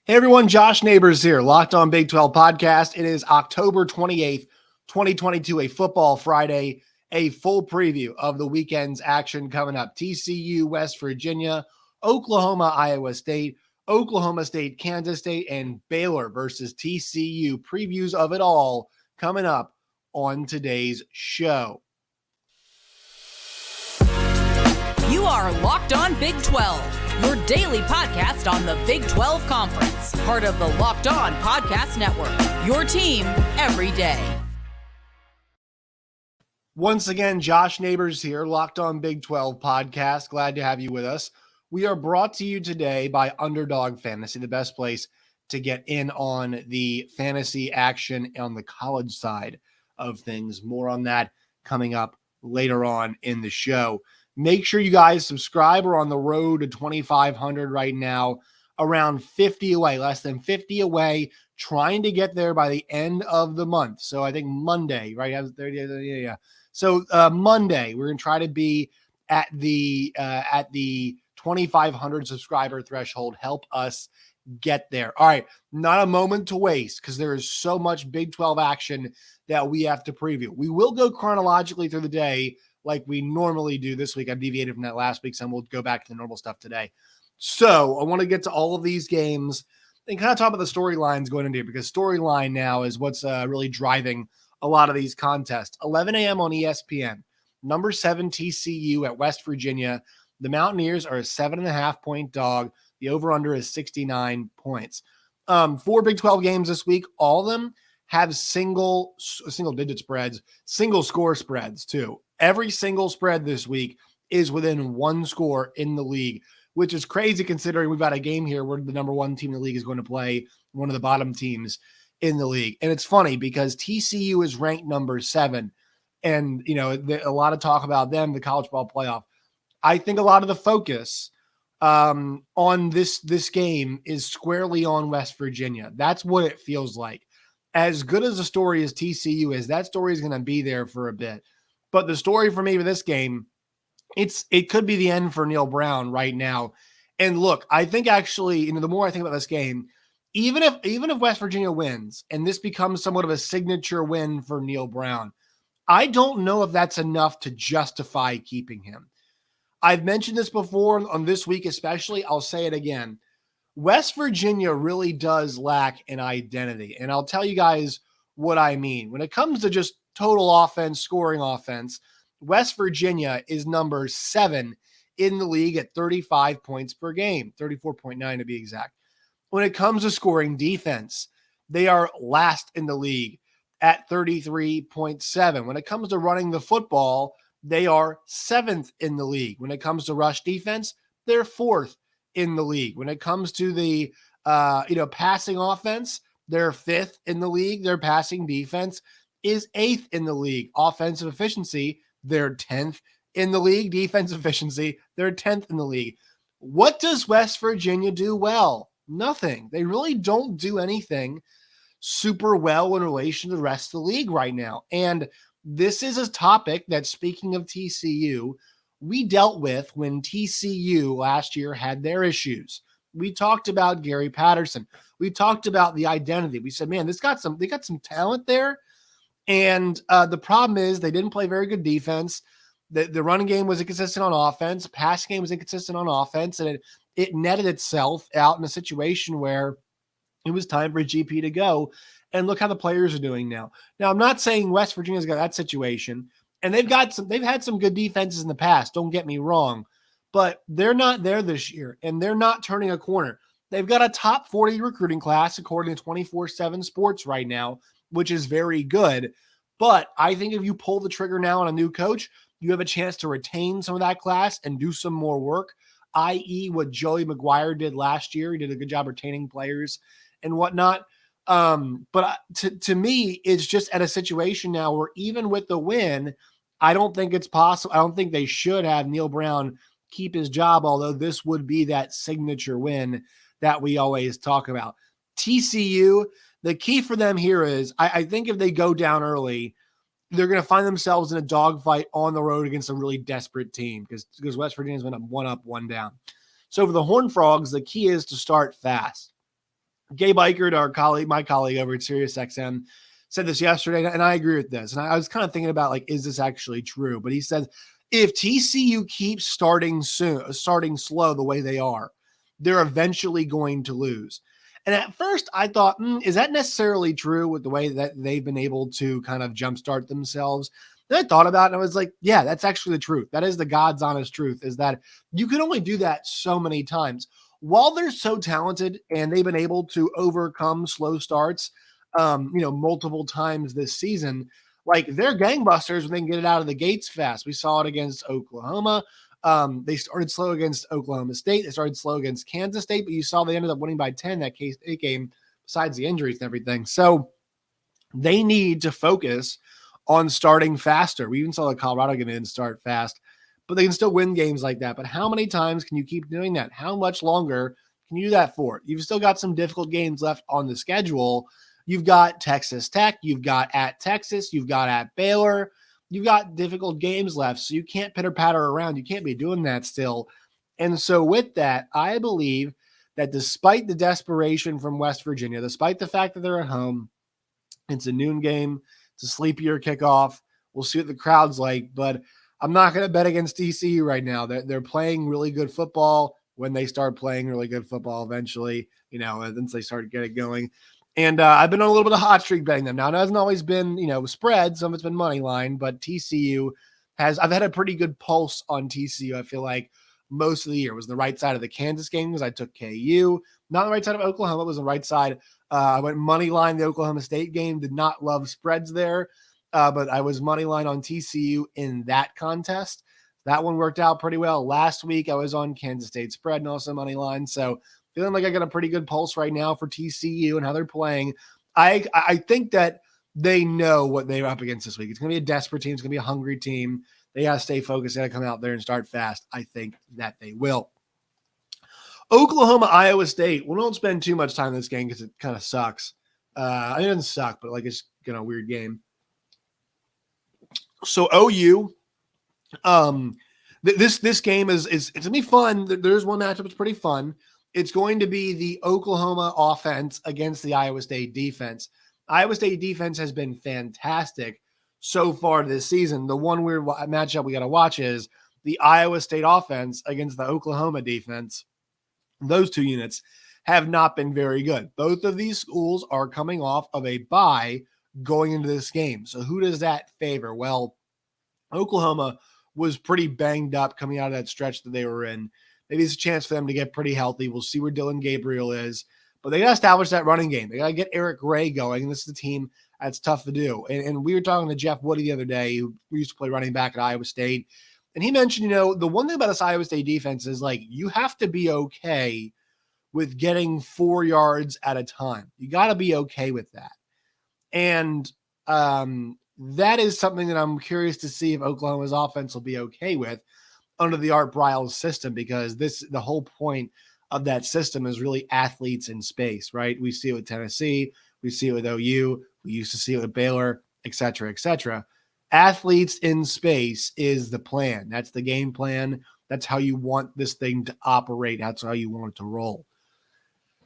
Hey everyone, Josh Neighbors here, Locked On Big 12 podcast. It is October 28th, 2022, a football Friday, a full preview of the weekend's action coming up. TCU, West Virginia, Oklahoma, Iowa State, Oklahoma State, Kansas State, and Baylor versus TCU. Previews of it all coming up on today's show. You are Locked On Big 12, your daily podcast on the Big 12 Conference, part of the Locked On Podcast Network, your team every day. Once again, Josh Neighbors here, Locked On Big 12 podcast. Glad to have you with us. We are brought to you today by Underdog Fantasy, the best place to get in on the fantasy action on the college side of things. More on that coming up later on in the show. Make sure you guys subscribe. We're on the road to 2,500 right now, around 50 away, less than 50 away, trying to get there by the end of the month. So I think Monday, right? Yeah. So Monday, we're going to try to be at the 2,500 subscriber threshold. Help us get there. All right, not a moment to waste because there is so much Big 12 action that we have to preview. We will go chronologically through the day like we normally do this week. I deviated from that last week, so we'll go back to the normal stuff today. So I want to get to all of these games and kind of talk about the storylines going into here, because storyline now is what's really driving a lot of these contests. 11 a.m. on ESPN, number 7 TCU at West Virginia. The Mountaineers are a 7.5-point dog. The over-under is 69 points. 4 Big 12 games this week. All of them have single-digit spreads, single-score spreads too. Every single spread this week is within one score in the league, which is crazy considering we've got a game here where the number one team in the league is going to play one of the bottom teams in the league. And it's funny because TCU is ranked number 7. And, you know, a lot of talk about them, the college ball playoff. I think a lot of the focus on this game is squarely on West Virginia. That's what it feels like. As good as the story as TCU is, that story is going to be there for a bit. But the story for me with this game, it could be the end for Neal Brown right now. And look, I think actually, you know, the more I think about this game, even if West Virginia wins and this becomes somewhat of a signature win for Neal Brown, I don't know if that's enough to justify keeping him. I've mentioned this before on this week, especially. I'll say it again. West Virginia really does lack an identity. And I'll tell you guys what I mean. When it comes to just total offense, scoring offense, West Virginia is number 7 in the league at 35 points per game, 34.9 to be exact. When it comes to scoring defense, they are last in the league at 33.7. When it comes to running the football, they are 7th in the league. When it comes to rush defense, they're 4th in the league. When it comes to the passing offense, they're 5th in the league. Their passing defense is 8th in the league. Offensive efficiency, they're 10th in the league. Defensive efficiency, they're 10th in the league. What does West Virginia do well? Nothing. They really don't do anything super well in relation to the rest of the league right now. And this is a topic that, speaking of TCU, we dealt with when TCU last year had their issues. We talked about Gary Patterson. We talked about the identity. We said, man, they got some talent there. And the problem is they didn't play very good defense. The running game was inconsistent on offense. Passing game was inconsistent on offense. And it netted itself out in a situation where it was time for a GP to go. And look how the players are doing now. Now, I'm not saying West Virginia's got that situation. And they've had some good defenses in the past. Don't get me wrong. But they're not there this year. And they're not turning a corner. They've got a top 40 recruiting class according to 24/7 Sports right now, which is very good. But I think if you pull the trigger now on a new coach, you have a chance to retain some of that class and do some more work, i.e. what Joey McGuire did last year. He did a good job retaining players and whatnot. But to me, it's just at a situation now where even with the win, I don't think it's possible. I don't think they should have Neal Brown keep his job, although this would be that signature win that we always talk about. TCU, the key for them here is I think if they go down early, they're going to find themselves in a dogfight on the road against a really desperate team because West Virginia's been one up, one down. So for the Horned Frogs, the key is to start fast. Gabe Eichert, my colleague over at SiriusXM, said this yesterday, and I agree with this. And I was kind of thinking about, like, is this actually true? But he said, if TCU keeps starting slow the way they are, they're eventually going to lose. And at first I thought, is that necessarily true with the way that they've been able to kind of jumpstart themselves? Then I thought about it and I was like, yeah, that's actually the truth. That is the God's honest truth, is that you can only do that so many times. While they're so talented and they've been able to overcome slow starts, multiple times this season, like, they're gangbusters when they can get it out of the gates fast. We saw it against Oklahoma. They started slow against Oklahoma State. They started slow against Kansas State, but you saw they ended up winning by 10 that K-State game, besides the injuries and everything. So they need to focus on starting faster. We even saw the Colorado game in start fast, but they can still win games like that. But how many times can you keep doing that? How much longer can you do that for? You've still got some difficult games left on the schedule. You've got Texas Tech. You've got at Texas. You've got at Baylor. You've got difficult games left, so you can't pitter-patter around. You can't be doing that still. And so with that, I believe that despite the desperation from West Virginia, despite the fact that they're at home, it's a noon game, it's a sleepier kickoff. We'll see what the crowd's like, but I'm not going to bet against TCU right now. They're playing really good football when they start playing really good football eventually, once they start getting going. And I've been on a little bit of hot streak betting them. Now, it hasn't always been, spread. Some of it's been money line, but TCU I've had a pretty good pulse on TCU. I feel like most of the year was the right side of the Kansas game because I took KU, not the right side of Oklahoma. It was the right side. I went money line the Oklahoma State game, did not love spreads there, but I was money line on TCU in that contest. That one worked out pretty well. Last week, I was on Kansas State spread and also money line. So feeling like I got a pretty good pulse right now for TCU and how they're playing. I think that they know what they're up against this week. It's going to be a desperate team. It's going to be a hungry team. They got to stay focused. They got to come out there and start fast. I think that they will. Oklahoma, Iowa State. We don't spend too much time in this game because it kind of sucks. It doesn't suck, but it's a weird game. So OU, this game is it's gonna be fun. There's one matchup that's pretty fun. It's going to be the Oklahoma offense against the Iowa State defense. Iowa State defense has been fantastic so far this season. The one weird matchup we got to watch is the Iowa State offense against the Oklahoma defense. Those two units have not been very good. Both of these schools are coming off of a bye going into this game. So who does that favor? Well, Oklahoma was pretty banged up coming out of that stretch that they were in. Maybe it's a chance for them to get pretty healthy. We'll see where Dylan Gabriel is. But they got to establish that running game. They got to get Eric Gray going. And this is a team that's tough to do. And we were talking to Jeff Woody the other day, who used to play running back at Iowa State. And he mentioned, the one thing about this Iowa State defense is, you have to be okay with getting 4 yards at a time. You got to be okay with that. And that is something that I'm curious to see if Oklahoma's offense will be okay with under the Art Briles system, because the whole point of that system is really athletes in space, right? We see it with Tennessee. We see it with OU. We used to see it with Baylor, et cetera, et cetera. Athletes in space is the plan. That's the game plan. That's how you want this thing to operate. That's how you want it to roll.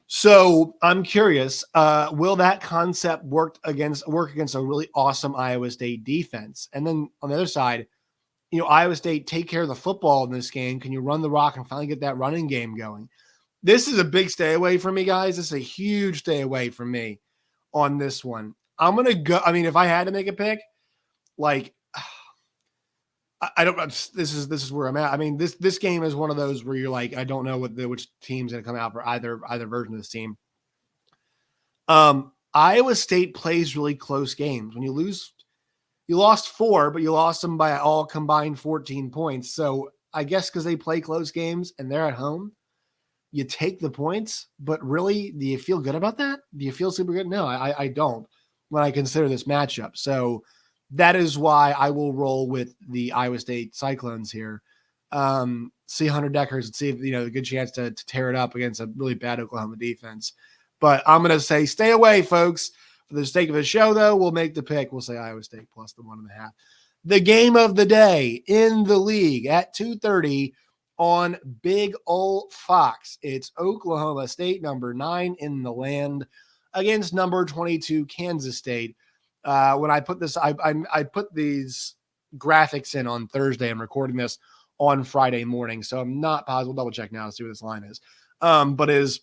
So I'm curious, will that concept work against a really awesome Iowa State defense? And then on the other side, Iowa State take care of the football in this game. Can you run the rock and finally get that running game going? This is a big stay away from me, guys. This is a huge stay away from me on this one. I'm going to go. I mean, if I had to make a pick, I don't. This is where I'm at. I mean, this game is one of those where you're like, I don't know which team's going to come out for either version of this team. Iowa State plays really close games. When you lose, you lost 4, but you lost them by all combined 14 points. So I guess because they play close games and they're at home, you take the points. But really, do you feel good about that? Do you feel super good? No, I don't when I consider this matchup. So that is why I will roll with the Iowa State Cyclones here. See Hunter Deckers and see if, a good chance to tear it up against a really bad Oklahoma defense. But I'm going to say stay away, folks. For the sake of the show, though, we'll make the pick. We'll say Iowa State plus the 1.5. The game of the day in the league at 2:30, on Big Ol' Fox. It's Oklahoma State, number 9 in the land, against number 22 Kansas State. When I put this, I put these graphics in on Thursday. I'm recording this on Friday morning, so I'm not positive. We'll double check now to see what this line is. But is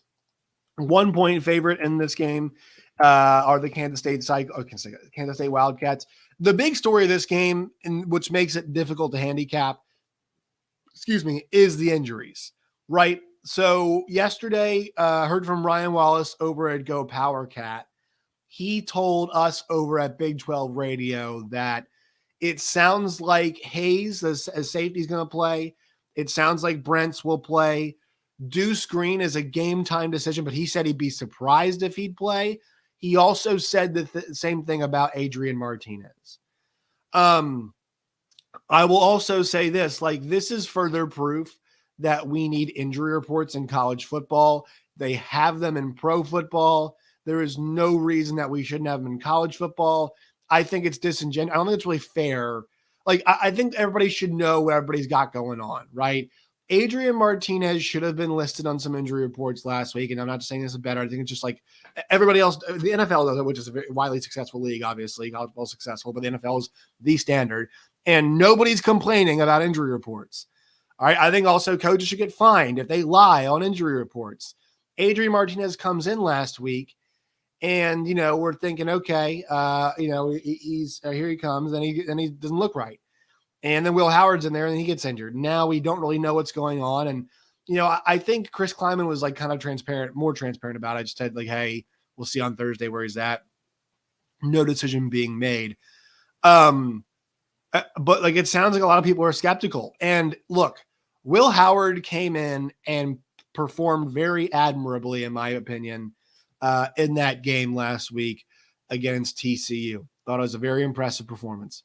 1 point favorite in this game are the Kansas State Wildcats. The big story of this game, which makes it difficult to handicap, is the injuries, right? So yesterday, heard from Ryan Wallace over at Go Power Cat. He told us over at Big 12 Radio that it sounds like Hayes as safety is going to play. It sounds like Brents will play. Deuce Green is a game time decision, but he said he'd be surprised if he'd play. He also said the same thing about Adrian Martinez. I will also say this, this is further proof that we need injury reports in college football. They have them in pro football. There is no reason that we shouldn't have them in college football. I think it's disingenuous. I don't think it's really fair. I think everybody should know what everybody's got going on, right? Adrian Martinez should have been listed on some injury reports last week, and I'm not saying this is better. I think it's just like everybody else. The NFL does it, which is a very widely successful league, obviously. College football is successful, but the NFL is the standard, and nobody's complaining about injury reports. All right, I think also coaches should get fined if they lie on injury reports. Adrian Martinez comes in last week, and we're thinking, okay, he's here he comes, and he doesn't look right. And then Will Howard's in there and he gets injured. Now we don't really know what's going on. And, I think Chris Kleiman was kind of more transparent about it. I just said hey, we'll see on Thursday where he's at. No decision being made. But it sounds like a lot of people are skeptical. And look, Will Howard came in and performed very admirably, in my opinion, in that game last week against TCU. Thought it was a very impressive performance.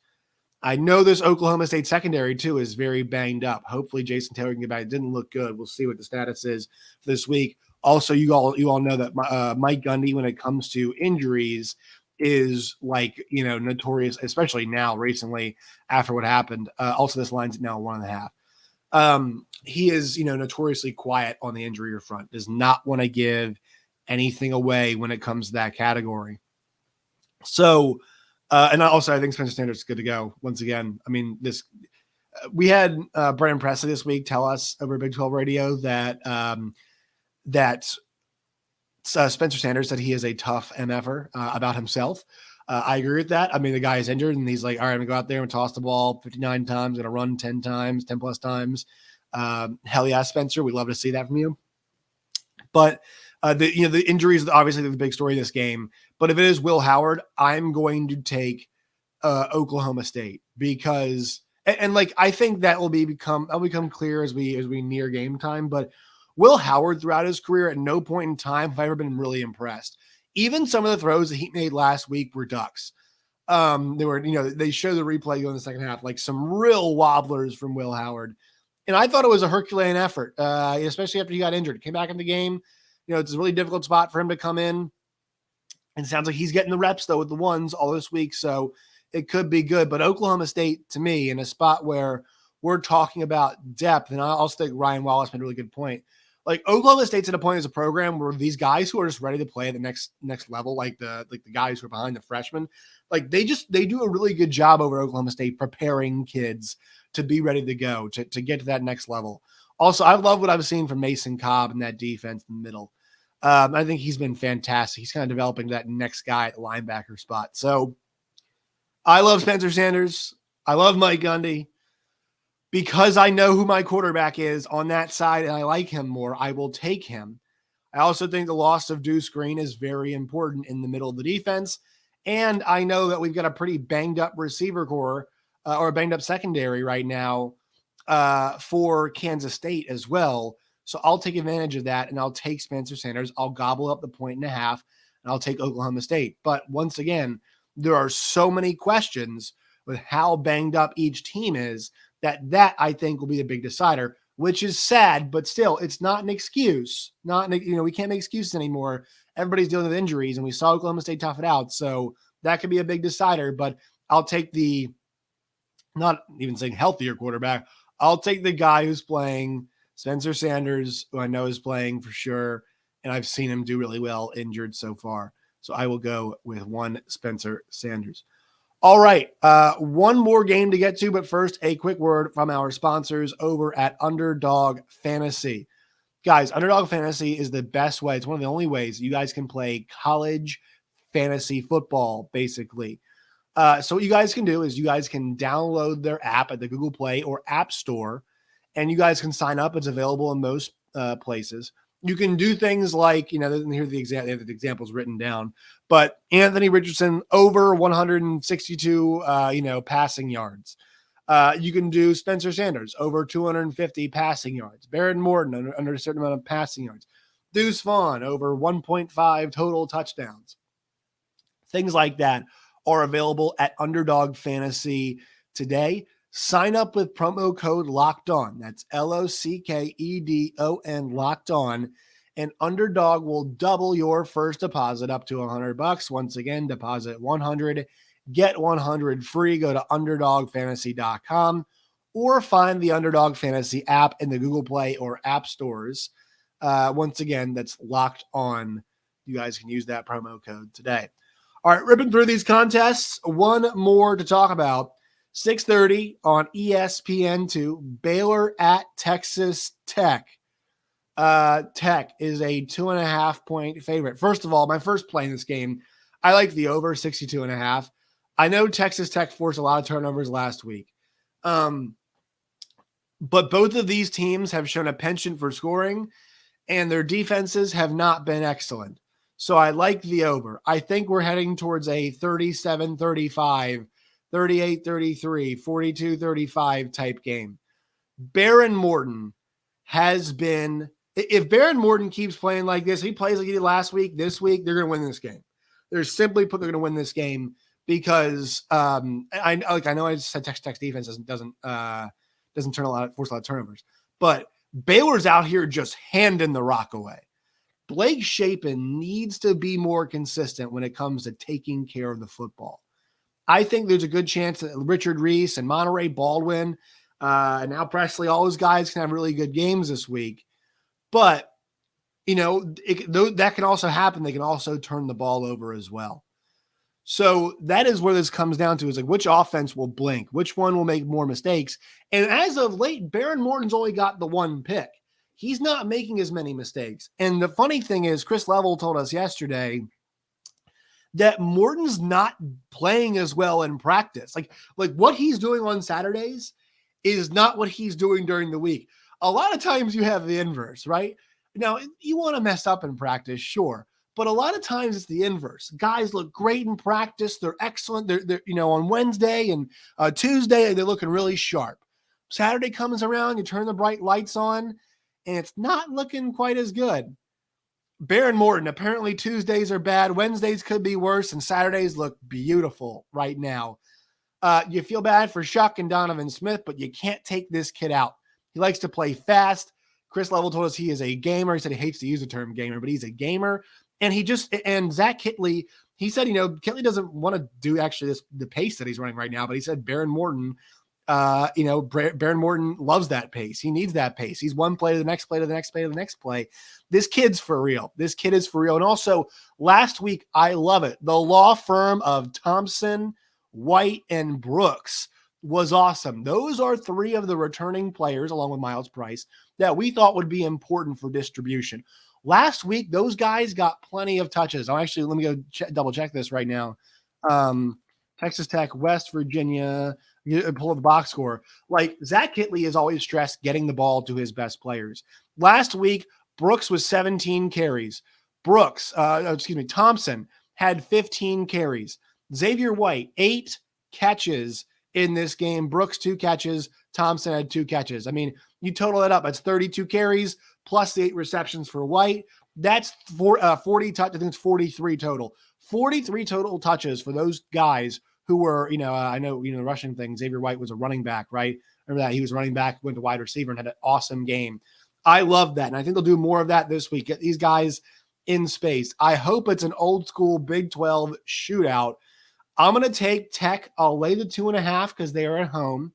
I know this Oklahoma State secondary, too, is very banged up. Hopefully, Jason Taylor can get back. It didn't look good. We'll see what the status is this week. Also, you all know that Mike Gundy, when it comes to injuries, is notorious, especially now recently after what happened. Also, this line's now 1.5. He is, notoriously quiet on the injury front. Does not want to give anything away when it comes to that category. So, and also, I think Spencer Sanders is good to go once again. I mean, we had Brennan Presley this week tell us over Big 12 Radio that Spencer Sanders said he is a tough MFer about himself. I agree with that. I mean, the guy is injured, and he's like, all right, I'm going to go out there and toss the ball 59 times, going to run 10 plus times. Hell yeah, Spencer. We'd love to see that from you. But the injuries is obviously the big story of this game. But if it is Will Howard, I'm going to take Oklahoma State because I think that will become clear as we near game time. But Will Howard throughout his career at no point in time have I ever been really impressed. Even some of the throws that he made last week were ducks. They show the replay in the second half, some real wobblers from Will Howard. And I thought it was a Herculean effort, especially after he got injured. Came back in the game. It's a really difficult spot for him to come in. And it sounds like he's getting the reps, though, with the ones all this week. So it could be good. But Oklahoma State, to me, in a spot where we're talking about depth, and I'll think Ryan Wallace made a really good point. Oklahoma State's at a point as a program where these guys who are just ready to play at the next level, the guys who are behind the freshmen, they do a really good job over Oklahoma State preparing kids to be ready to go, to get to that next level. Also, I love what I've seen from Mason Cobb in that defense in the middle. I think he's been fantastic. He's kind of developing that next guy at the linebacker spot. So I love Spencer Sanders. I love Mike Gundy. Because I know who my quarterback is on that side and I like him more, I will take him. I also think the loss of Deuce Green is very important in the middle of the defense. And I know that we've got a pretty banged up receiver core or a banged up secondary right now for Kansas State as well. So I'll take advantage of that and I'll take Spencer Sanders. I'll gobble up the 1.5 and I'll take Oklahoma State. But once again, there are so many questions with how banged up each team is that I think will be the big decider, which is sad, but still it's not an excuse. We can't make excuses anymore. Everybody's dealing with injuries and we saw Oklahoma State tough it out. So that could be a big decider, but I'll take not even saying healthier quarterback. I'll take the guy who's playing Spencer Sanders, who I know is playing for sure, and I've seen him do really well injured so far. So I will go with one Spencer Sanders. All right, one more game to get to, but first, a quick word from our sponsors over at Underdog Fantasy. Guys, Underdog Fantasy is the best way. It's one of the only ways you guys can play college fantasy football, basically. So what you guys can do is you guys can download their app at the Google Play or App Store, and you guys can sign up. It's available in most places. You can do things like, here the examples written down, but Anthony Richardson over 162, passing yards. You can do Spencer Sanders over 250 passing yards. Baron Morton under a certain amount of passing yards. Deuce Vaughn over 1.5 total touchdowns. Things like that are available at Underdog Fantasy today. Sign up with promo code Locked On. That's LOCKEDON, Locked On. And Underdog will double your first deposit up to $100. Once again, deposit 100, get 100 free. Go to UnderdogFantasy.com or find the Underdog Fantasy app in the Google Play or App Stores. Once again, that's Locked On. You guys can use that promo code today. All right, ripping through these contests. One more to talk about. 6:30 on ESPN2, Baylor at Texas Tech. Tech is a 2.5-point favorite. First of all, my first play in this game, I like the over 62.5. I know Texas Tech forced a lot of turnovers last week. But both of these teams have shown a penchant for scoring, and their defenses have not been excellent. So I like the over. I think we're heading towards a 37-35, 38-33, 42-35 type game. Baron Morton has been, if Baron Morton keeps playing like this, he plays like he did last week, this week, they're going to win this game. They're going to win this game because I know I just said Texas Tech's defense doesn't force a lot of turnovers, but Baylor's out here just handing the rock away. Blake Shapen needs to be more consistent when it comes to taking care of the football. I think there's a good chance that Richard Reese and Monterey Baldwin and now Presley, all those guys can have really good games this week. But, that can also happen. They can also turn the ball over as well. So that is where this comes down to, is like which offense will blink, which one will make more mistakes. And as of late, Baron Morton's only got the one pick. He's not making as many mistakes. And the funny thing is, Chris Level told us yesterday that Morton's not playing as well in practice. Like what he's doing on Saturdays is not what he's doing during the week. A lot of times you have the inverse, right? Now, you want to mess up in practice, sure. But a lot of times it's the inverse. Guys look great in practice. They're excellent. They're on Wednesday and Tuesday, they're looking really sharp. Saturday comes around, you turn the bright lights on, and it's not looking quite as good. Baron Morton, apparently Tuesdays are bad, Wednesdays could be worse, and Saturdays look beautiful right now. You feel bad for Shuck and Donovan Smith, but you can't take this kid out. He likes to play fast. Chris Level told us he is a gamer. He said he hates to use the term gamer, but he's a gamer. And Zach Kitley, he said, Kitley doesn't want to do actually the pace that he's running right now, but he said Baron Morton, Baron Morton loves that pace. He needs that pace. He's one play to the next play to the next play to the next play. This kid's for real. This kid is for real. And also last week, I love it. The law firm of Thompson, White, and Brooks was awesome. Those are three of the returning players, along with Miles Price, that we thought would be important for distribution. Last week, those guys got plenty of touches. Let me go double check this right now. Texas Tech, West Virginia, pull up the box score. Like Zach Kitley is always stressed getting the ball to his best players. Last week, Brooks was 17 carries. Thompson had 15 carries. Xavier White, 8 catches in this game. Brooks, 2 catches. Thompson had 2 catches. I mean, you total it up. That's 32 carries plus the 8 receptions for White. That's 40 touches. I think it's 43 total. 43 total touches for those guys who were, I know, the rushing thing. Xavier White was a running back, right? Remember that? He was running back, went to wide receiver, and had an awesome game. I love that. And I think they'll do more of that this week. Get these guys in space. I hope it's an old school Big 12 shootout. I'm going to take Tech. I'll lay the 2.5 because they are at home.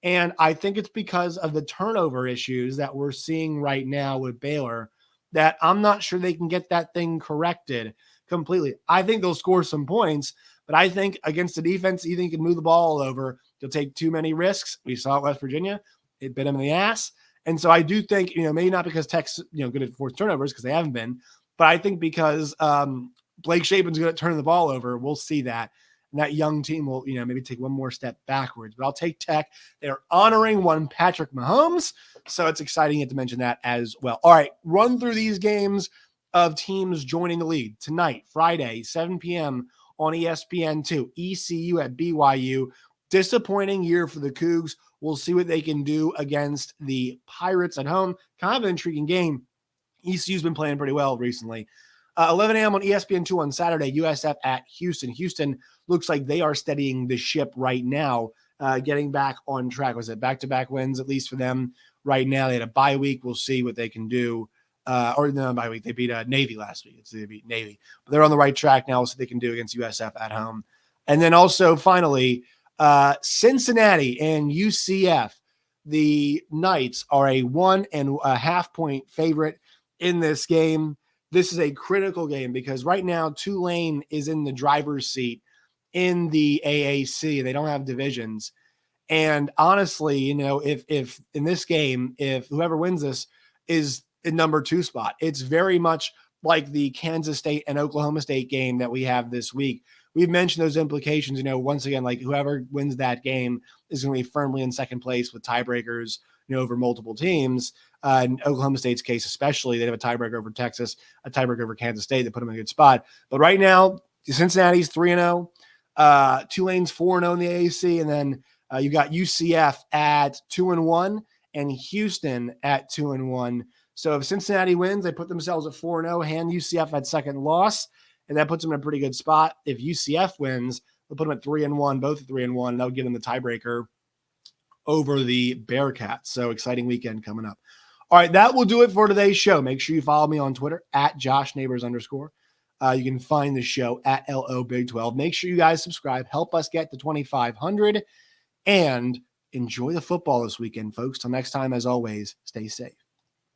And I think it's because of the turnover issues that we're seeing right now with Baylor that I'm not sure they can get that thing corrected completely. I think they'll score some points, but I think against the defense, you think you can move the ball all over. You'll take too many risks. We saw it West Virginia. It bit them in the ass. And so I do think, maybe not because Tech's, good at force turnovers because they haven't been, but I think because Blake Shapen's good at turning the ball over. We'll see that. And that young team will, maybe take one more step backwards. But I'll take Tech. They're honoring one Patrick Mahomes. So it's exciting to mention that as well. All right, run through these games of teams joining the league. Tonight, Friday, 7 p.m. on ESPN2. ECU at BYU. Disappointing year for the Cougs. We'll see what they can do against the Pirates at home. Kind of an intriguing game. ECU's been playing pretty well recently. 11 a.m. on ESPN2 on Saturday, USF at Houston. Houston looks like they are steadying the ship right now, getting back on track. Was it back-to-back wins, at least for them right now? They had a bye week. We'll see what they can do. Or no, bye week. They beat Navy last week. They beat Navy. But they're on the right track now, so they can do against USF at home. And then also, finally, Cincinnati and UCF. The Knights are a 1.5 point favorite in this game. This is a critical game because right now Tulane is in the driver's seat in the AAC. They don't have divisions. And honestly, if in this game, if whoever wins this is in number 2 spot, it's very much like the Kansas State and Oklahoma State game that we have this week. We've mentioned those implications, once again, like whoever wins that game is going to be firmly in second place with tiebreakers, over multiple teams. In Oklahoma State's case, especially, they have a tiebreaker over Texas, a tiebreaker over Kansas State. They put them in a good spot. But right now, Cincinnati's 3-0, Tulane's 4-0 in the AAC, and then you got UCF at 2-1 and Houston at 2-1. So if Cincinnati wins, they put themselves at 4-0, hand UCF at second loss, and that puts them in a pretty good spot. If UCF wins, they'll put them at 3-1, both at 3-1, and that'll give them the tiebreaker over the Bearcats. So exciting weekend coming up. All right, that will do it for today's show. Make sure you follow me on Twitter at @JoshNeighbors_. You can find the show at LO Big 12. Make sure you guys subscribe. Help us get to 2,500 and enjoy the football this weekend, folks. Till next time, as always, stay safe.